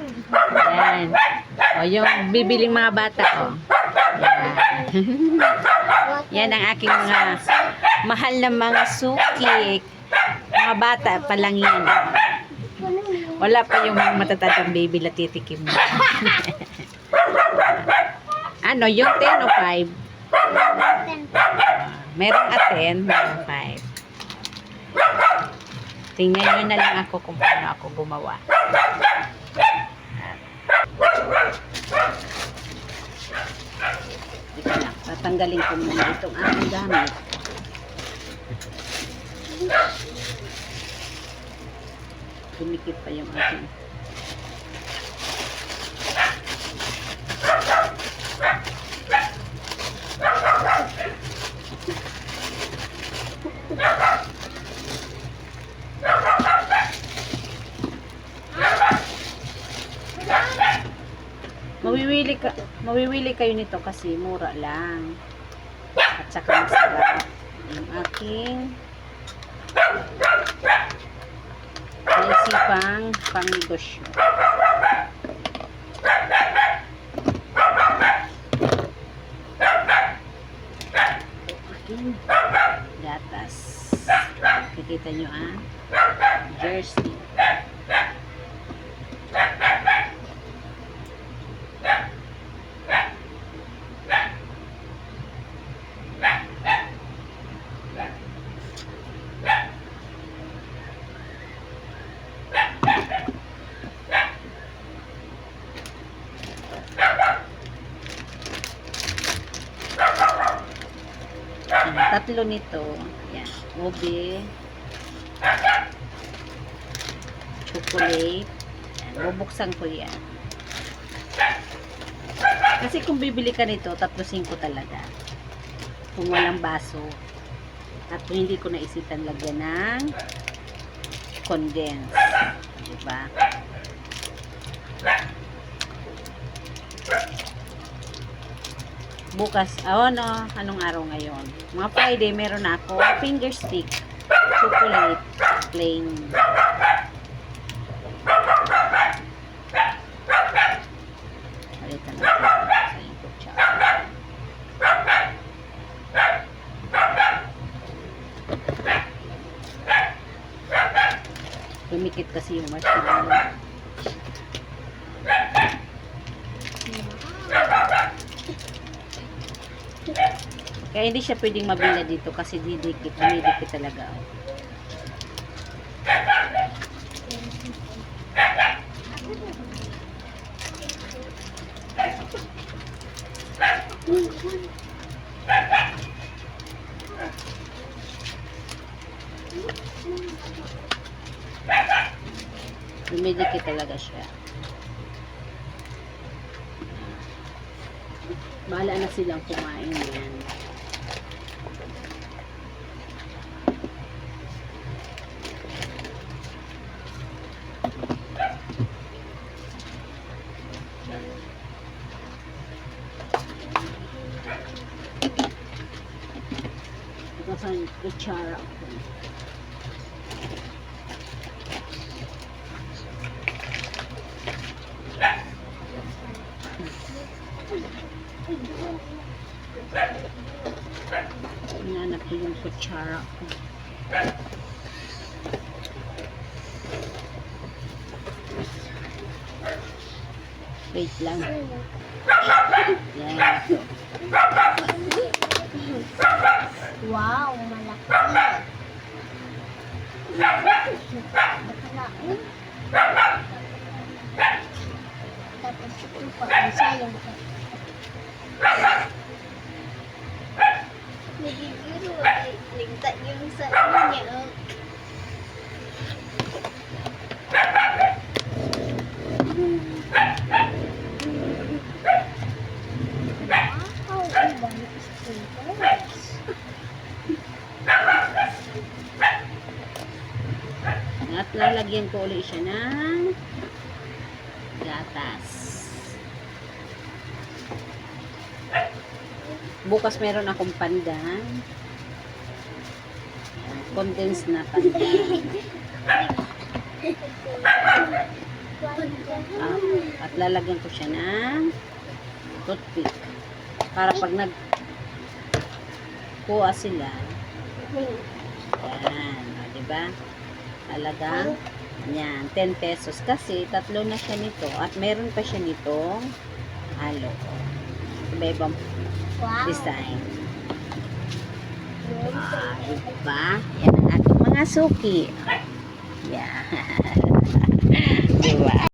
Yan. O, yung bibiling mga bata, o. Yan. Yan ang aking mga mahal na mga suki. Mga bata pa lang yan. Wala pa yung mga matatandang baby na titikim mo. Ano, yung 10 o 5? Merong a 10, merong 5. Tingnan nyo na lang ako kung paano ako gumawa. Ito lang, tatanggalin ko muna itong aking gamit. Dumikit pa yung aking. Mawiwili kayo nito kasi mura lang. At saka masarap yung aking naisipang pangnegosyo. Aking gatas. Kikita nyo jersey. Tatlo nito. Yan. Ube. Chocolate. Yan. Bubuksan ko yan. Kasi kung bibili ka nito, 3-5 talaga. Kung walang baso. At kung hindi ko naisipan lagyan ng condense. Diba? Bukas, anong araw ngayon? Mga Friday, meron ako finger stick, chocolate, plain. Palitan natin sa yung kutsara. Lumikit kasi yung marshmallow. Kaya hindi siya pwedeng mabila dito kasi didikit talaga. Dumidikit talaga siya. Bahala na silang kumain yan. Ito sa kutsara ko. Hinanap ko yung kutsara ko. Wait lang. Yan. Wow, malaki. Nakalain. Tapos ito pa, isa yung nagigiro, ligta yung sa niya. Wow, ang dami stickers. At lalagyan ko ulit siya ng gatas. Bukas meron akong pandan. Condensed na pandan. At lalagyan ko siya ng toothpick. Para pag kuha sila, yan, diba? Talagang, yan, 10 pesos. Kasi, tatlo na siya nito. At meron pa siya nitong halo. Iba-ibang design. Diba? Yan ang ating mga suki. Yan. Diba?